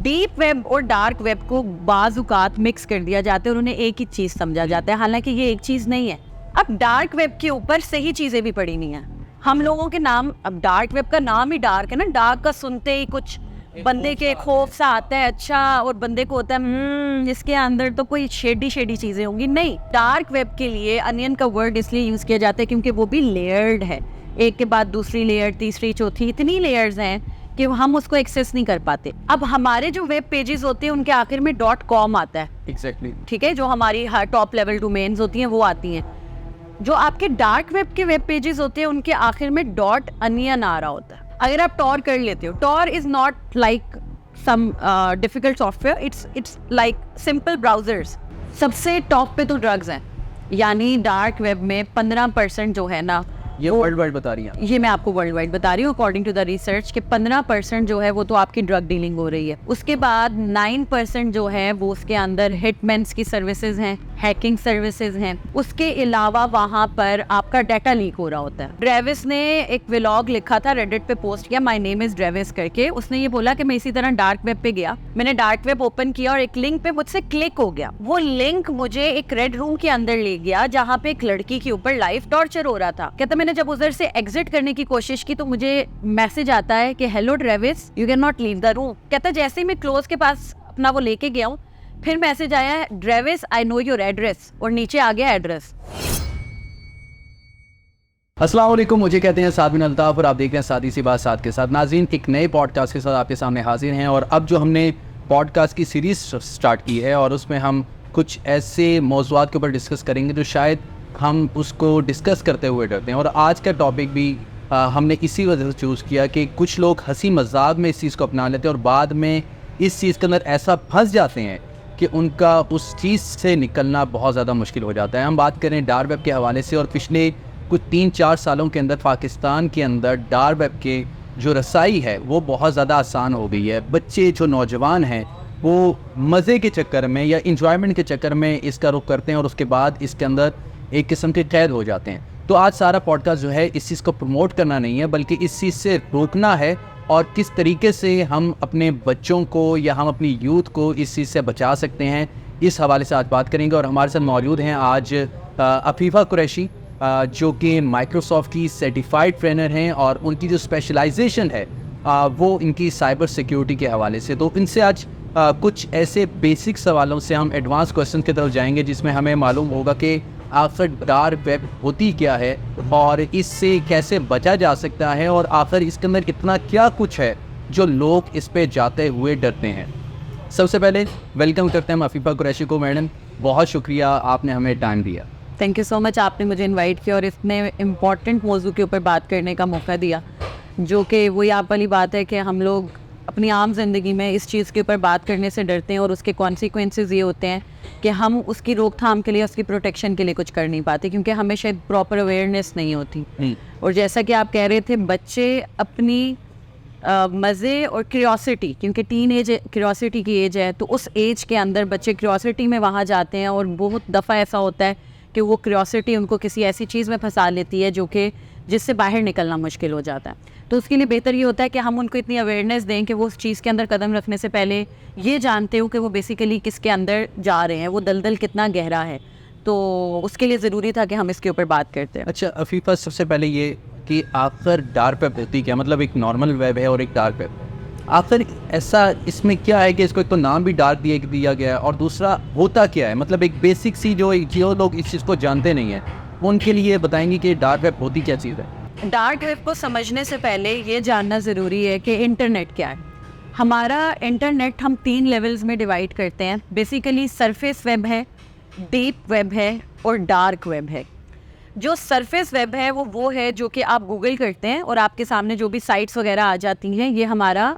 Deep web और dark web को बाजुकात mix कर दिया जाता है और उन्हें एक ही चीज समझा जाता है, हालांकि ये एक चीज नहीं है। अब डार्क वेब के ऊपर सही चीजें भी पड़ी नहीं है। हम लोगों के नाम, अब डार्क वेब का नाम ही डार्क है ना, डार्क का सुनते ही कुछ बंदे के खौफ सा आता है, अच्छा, और बंदे को होता है इसके अंदर तो कोई शेडी चीजें होंगी। नहीं, डार्क वेब के लिए अनियन का वर्ड इसलिए यूज किया जाता है क्योंकि वो भी लेयर्ड है, एक के बाद दूसरी लेयर, तीसरी, चौथी, इतनी लेयर्स हैं कि हम उसको एक्सेस नहीं कर पाते। अब हमारे जो वेब पेजेस होते हैं उनके आखिर में .com आता है, एग्जैक्टली, ठीक है, जो हमारी टॉप लेवल डोमेन्स होती हैं वो आती हैं। जो आपके डार्क वेब के वेब पेजेस होते हैं उनके आखिर में .onion आ रहा होता है। अगर आप टॉर कर लेते हो, Tor is not like some difficult software, it's like simple browsers. सबसे टॉप पे तो ड्रग्स हैं, यानी डार्क वेब में 15% जो है ना, ये वर्ल्ड वाइड बता रही हैं? ये मैं आपको वर्ल्ड वाइड बता रही हूँ अकॉर्डिंग टू द रिसर्च के 15% जो है वो तो आपकी ड्रग डीलिंग हो रही है। उसके बाद 9% जो है वो उसके अंदर हिटमैन्स की सर्विसेज हैं, हैकिंग सर्विसेज हैं। उसके अलावा वहाँ पर आपका डाटा लीक हो रहा होता है। ड्रेविस ने एक व्लॉग लिखा था, रेडिट पे पोस्ट किया, माय नेम इज ड्रेविस करके। उसने ये बोला कि मैं इसी तरह डार्क वेब पे गया, मैंने डार्क वेब ओपन किया और एक लिंक पे मुझसे क्लिक हो गया। वो लिंक मुझे एक रेड रूम के अंदर ले गया जहाँ पे एक लड़की के ऊपर लाइव टॉर्चर हो रहा था। कहता मैंने जब उधर से एग्जिट करने की कोशिश की तो मुझे मैसेज आता है कि hello Dravis, you can not leave the room. कहता जैसे ही मैं क्लोज के पास अपना वो लेके गया हूँ, फिर मैसेज आया है ड्रेविस आई नो योर एड्रेस, और नीचे आ गया एड्रेस। अस्सलाम वालेकुम, मुझे कहते हैं साद बिन अल्ताफ और आप देख रहे हैं सादी सी बात साद के साथ। नाज़रीन, एक नए पॉडकास्ट के साथ आपके सामने हाजिर हैं और अब जो हमने पॉडकास्ट की सीरीज़ स्टार्ट की है और उसमें हम कुछ ऐसे मौज़ूआत के ऊपर डिस्कस करेंगे जो शायद हम उसको डिस्कस करते हुए डरते हैं। और आज का टॉपिक भी हमने इसी वजह से चूज़ किया कि कुछ लोग हंसी मजाक में इस चीज़ को अपना लेते हैं और बाद में इस चीज़ के अंदर ऐसा फंस जाते हैं कि उनका उस चीज़ से निकलना बहुत ज़्यादा मुश्किल हो जाता है। हम बात करें डार्क वेब के हवाले से, और पिछले कुछ 3-4 सालों के अंदर पाकिस्तान के अंदर डार्क वेब के जो रसाई है वो बहुत ज़्यादा आसान हो गई है। बच्चे जो नौजवान हैं वो मज़े के चक्कर में या इंजॉयमेंट के चक्कर में इसका रुख करते हैं और उसके बाद इसके अंदर एक किस्म के कैद हो जाते हैं। तो आज सारा पॉडकास्ट जो है इस चीज़ को प्रमोट करना नहीं है, बल्कि इस चीज़ से रोकना है और किस तरीके से हम अपने बच्चों को या हम अपनी यूथ को इस चीज़ से बचा सकते हैं, इस हवाले से आज बात करेंगे। और हमारे साथ मौजूद हैं आज अफीफ़ा कुरैशी, जो कि माइक्रोसॉफ्ट की सर्टिफाइड ट्रेनर हैं और उनकी जो स्पेशलाइजेशन है वो इनकी साइबर सिक्योरिटी के हवाले से। तो इनसे आज कुछ ऐसे बेसिक सवालों से हम एडवांस क्वेश्चन की तरफ जाएंगे जिसमें हमें मालूम होगा कि आखिर डार्क वेब होती क्या है और इससे कैसे बचा जा सकता है और आखिर इसके अंदर इतना क्या कुछ है जो लोग इस पे जाते हुए डरते हैं। सबसे पहले वेलकम करते हैं अफीफ़ा कुरैशी को। मैडम, बहुत शुक्रिया, आपने हमें टाइम दिया। थैंक यू सो मच, आपने मुझे इनवाइट किया और इतने इम्पॉर्टेंट मौजू के ऊपर बात करने का मौका दिया, जो कि वही आप वाली बात है कि हम लोग अपनी आम जिंदगी में इस चीज़ के ऊपर बात करने से डरते हैं और उसके कॉन्सिक्वेंसेस ये होते हैं कि हम उसकी रोकथाम के लिए, उसकी प्रोटेक्शन के लिए कुछ कर नहीं पाते क्योंकि हमें शायद प्रॉपर अवेयरनेस नहीं होती। और जैसा कि आप कह रहे थे, बच्चे अपनी मज़े और क्यूरियोसिटी, क्योंकि टीन एज क्यूरियोसिटी की एज है, तो उस एज के अंदर बच्चे क्यूरियोसिटी में वहाँ जाते हैं और बहुत दफ़ा ऐसा होता है कि वो क्यूरियोसिटी उनको किसी ऐसी चीज़ में फंसा लेती है जो कि जिससे बाहर निकलना मुश्किल हो जाता है। तो उसके लिए बेहतर ये होता है कि हम उनको इतनी अवेयरनेस दें कि वो उस चीज़ के अंदर कदम रखने से पहले ये जानते हो कि वो बेसिकली किसके अंदर जा रहे हैं, वो दलदल कितना गहरा है। तो उसके लिए ज़रूरी था कि हम इसके ऊपर बात करते हैं। अच्छा अफीफ़ा, सबसे पहले ये कि आखिर डार्क वेब होती क्या, मतलब एक नॉर्मल वेब है और एक डार्क वेब, आखिर ऐसा इसमें क्या है कि इसको एक तो नाम भी डार्क दिया गया है और दूसरा होता क्या है, मतलब एक बेसिक सी जो लोग इस चीज़ को जानते नहीं हैं उनके लिए बताएंगे कि डार्क वेब होती क्या चीज़ है। डार्क वेब को समझने से पहले ये जानना ज़रूरी है कि इंटरनेट क्या है। हमारा इंटरनेट हम 3 लेवल्स में डिवाइड करते हैं। बेसिकली सरफेस वेब है, डीप वेब है और डार्क वेब है। जो सरफेस वेब है वो है जो कि आप गूगल करते हैं और आपके सामने जो भी साइट्स वगैरह आ जाती हैं, ये हमारा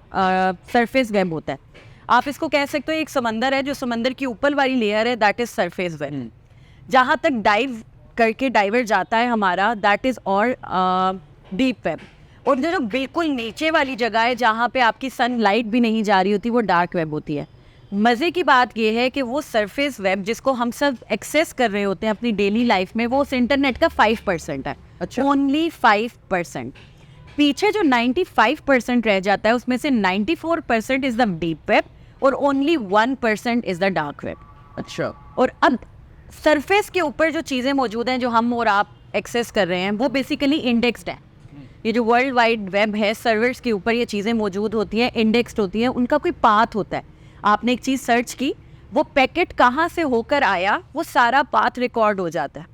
सरफेस वेब होता है। आप इसको कह सकते हो एक समंदर है, जो समंदर की ऊपर वाली लेयर है, दैट इज़ सरफेस वेब। जहाँ तक डाइव करके डाइवर जाता है हमारा, दैट इज़ और डीप वेब। और जो बिल्कुल नीचे वाली जगह है जहाँ पे आपकी सनलाइट भी नहीं जा रही होती, वो डार्क वेब होती है। मज़े की बात यह है कि वो सरफेस वेब जिसको हम सब एक्सेस कर रहे होते हैं अपनी डेली लाइफ में, वो उस इंटरनेट का 5% है। अच्छा, ओनली 5%। पीछे जो 95% रह जाता है उसमें से 94% इज़ द डीप वेब और only 1% is the dark web. अच्छा। और अब सरफेस के ऊपर जो चीज़ें मौजूद हैं जो हम और आप एक्सेस कर रहे हैं वो बेसिकली इंडेक्स्ड हैं। ये जो वर्ल्ड वाइड वेब है, सर्वर्स के ऊपर ये चीज़ें मौजूद होती हैं, इंडेक्स्ड होती हैं, उनका कोई पाथ होता है। आपने एक चीज़ सर्च की, वो पैकेट कहाँ से होकर आया, वो सारा पाथ रिकॉर्ड हो जाता है।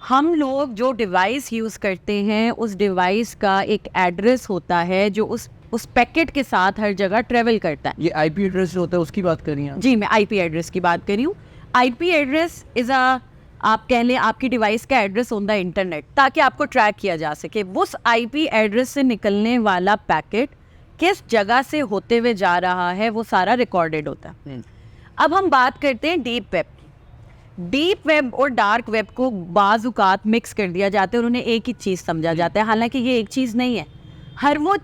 हम लोग जो डिवाइस यूज़ करते हैं उस डिवाइस का एक एड्रेस होता है जो उस पैकेट के साथ हर जगह ट्रेवल करता है। ये आईपी एड्रेस जो होता है उसकी बात कर रही हैं आप? जी, मैं आईपी एड्रेस की बात कर रही हूँ। आईपी एड्रेस इज़ आप कह लें आपकी डिवाइस का एड्रेस ऑन द इंटरनेट, ताकि आपको ट्रैक किया जा सके। उस आईपी एड्रेस से निकलने वाला पैकेट किस जगह से होते हुए जा रहा है वो सारा रिकॉर्डेड होता है। अब हम बात करते हैं डीप वेब की। डीप वेब और डार्क वेब को बाज़ औक़ात मिक्स कर दिया जाता है और उन्हें एक ही चीज़ समझा जाता है, हालांकि ये एक चीज़ नहीं है। हर वो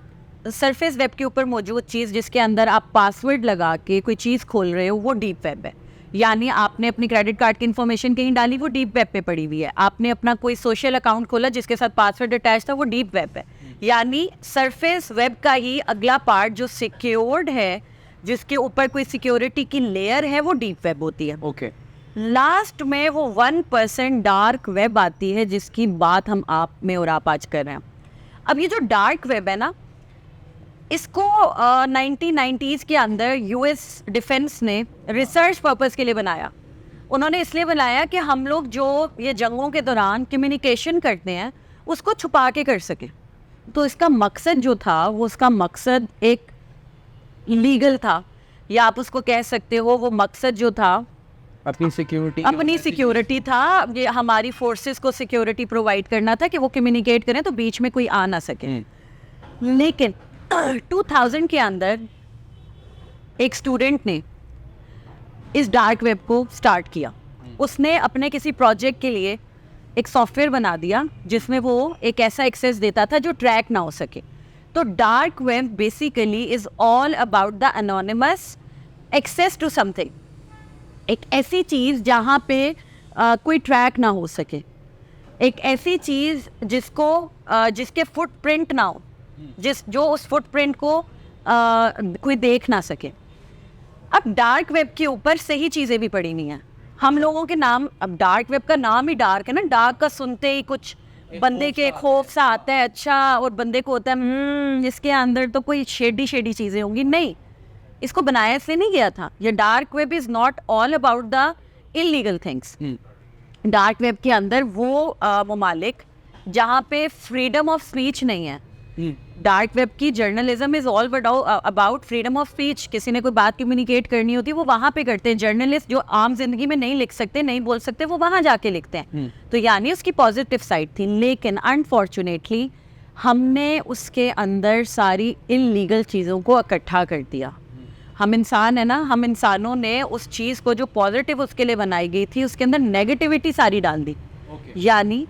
सरफेस वेब के ऊपर मौजूद चीज़ जिसके अंदर आप पासवर्ड लगा के कोई चीज़ खोल रहे हो वो डीप वेब है। यानी आपने अपनी क्रेडिट कार्ड की इन्फॉर्मेशन कहीं डाली, वो डीप वेब पे पड़ी हुई है। आपने अपना कोई सोशल अकाउंट खोला जिसके साथ पासवर्ड अटैच था, वो डीप वेब है। यानी सरफेस वेब का ही अगला पार्ट जो सिक्योर्ड है, जिसके ऊपर कोई सिक्योरिटी की लेयर है, वो डीप वेब होती है। ओके। लास्ट में वो 1% डार्क वेब आती है जिसकी बात हम आप आज कर रहे हैं। अब ये जो डार्क वेब है ना, इसको 1990s के अंदर यूएस डिफेंस ने रिसर्च पर्पस के लिए बनाया। उन्होंने इसलिए बनाया कि हम लोग जो ये जंगों के दौरान कम्युनिकेशन करते हैं उसको छुपा के कर सकें। तो इसका मकसद जो था वो उसका मकसद एक लीगल था, या आप उसको कह सकते हो वो मकसद जो था अपनी सिक्योरिटी था। ये हमारी फोर्सेस को सिक्योरिटी प्रोवाइड करना था कि वो कम्युनिकेट करें तो बीच में कोई आ ना सके। लेकिन 2000 के अंदर एक स्टूडेंट ने इस डार्क वेब को स्टार्ट किया। उसने अपने किसी प्रोजेक्ट के लिए एक सॉफ्टवेयर बना दिया जिसमें वो एक ऐसा एक्सेस देता था जो ट्रैक ना हो सके। तो dark web basically is all about the anonymous access to something, एक ऐसी चीज़ जहाँ पे कोई ट्रैक ना हो सके, एक ऐसी चीज़ जिसके फुटप्रिंट ना हो, जो उस फुटप्रिंट को कोई देख ना सके। अब डार्क वेब के ऊपर सही चीज़ें भी पड़ी नहीं हैं। हम लोगों के नाम, अब डार्क वेब का नाम ही डार्क है ना, डार्क का सुनते ही कुछ बंदे के खौफ सा आता है, अच्छा, और बंदे को होता है इसके अंदर तो कोई शेडी शेडी चीज़ें होंगी। नहीं, इसको बनाया इसलिए नहीं गया था। ये dark web is not all about the illegal things. Dark web के अंदर वो ममालिक जहाँ पे फ्रीडम ऑफ स्पीच नहीं है। डार्क वेब की journalism is all about freedom of speech. किसी ने कोई बात कम्युनिकेट करनी होती है वो वहाँ पे करते हैं। जर्नलिस्ट जो आम जिंदगी में नहीं लिख सकते, नहीं बोल सकते, वो वहाँ जाके लिखते हैं। तो यानी उसकी पॉजिटिव साइड थी, लेकिन अनफॉर्चुनेटली हमने उसके अंदर सारी इलीगल चीज़ों को इकट्ठा कर दिया। हम इंसान है ना, हम इंसानों ने उस चीज़ को जो पॉजिटिव उसके लिए बनाई गई थी उसके अंदर नेगेटिविटी सारी डाल दी। यानी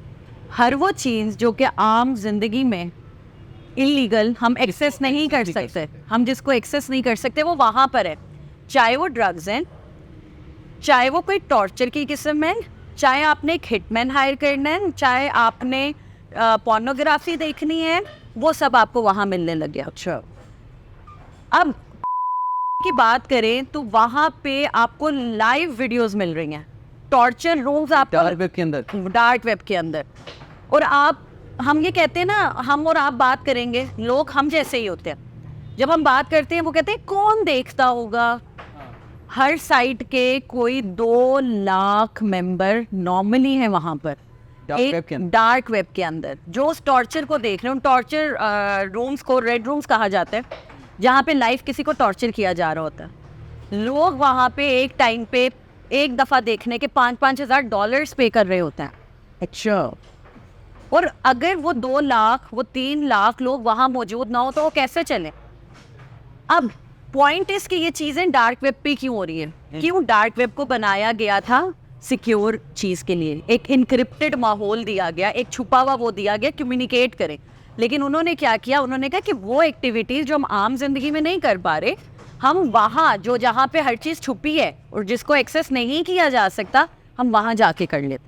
हर वो चीज़ जो कि आम जिंदगी में इलीगल हम एक्सेस नहीं कर सकते, हम जिसको एक्सेस नहीं कर सकते वो वहाँ पर है। चाहे वो ड्रग्स हैं, चाहे वो कोई टॉर्चर की किस्म है, चाहे आपने एक हिटमैन हायर करना है, चाहे आपने पोर्नोग्राफी देखनी है, वो सब आपको वहाँ मिलने लग गया। अच्छा। अब की बात करें तो वहाँ पे आपको लाइव वीडियोस मिल रही हैं, टॉर्चर रूम्स आपको डार्क वेब के अंदर। और हम ये कहते हैं ना, हम और आप बात करेंगे, लोग हम जैसे ही होते हैं। जब हम बात करते हैं वो कहते हैं कौन देखता होगा। हर साइट के कोई 2 लाख मेंबर नॉर्मली हैं वहाँ पर डार्क वेब के अंदर, जो उस टॉर्चर को देख रहे हैं। उन टॉर्चर रूम्स को रेड रूम्स कहा जाता है, जहाँ पे लाइव किसी को टॉर्चर किया जा रहा होता है। लोग वहाँ पे एक टाइम पे एक दफ़ा देखने के $5,000 $5,000 पे कर रहे होते हैं। अच्छा। और अगर वो 2 लाख, वो 3 लाख लोग वहाँ मौजूद ना हो तो वो कैसे चले। अब पॉइंट इस कि ये चीज़ें डार्क वेब पे क्यों हो रही है, क्यों डार्क वेब को बनाया गया था सिक्योर चीज़ के लिए। एक इनक्रिप्टेड माहौल दिया गया, एक छुपा हुआ वो दिया गया, कम्युनिकेट करें। लेकिन उन्होंने क्या किया, उन्होंने कहा कि वो एक्टिविटीज़ जो हम आम जिंदगी में नहीं कर पा रहे, हम वहाँ जहाँ पे हर चीज़ छुपी है और जिसको एक्सेस नहीं किया जा सकता, हम वहाँ जाके कर लेते।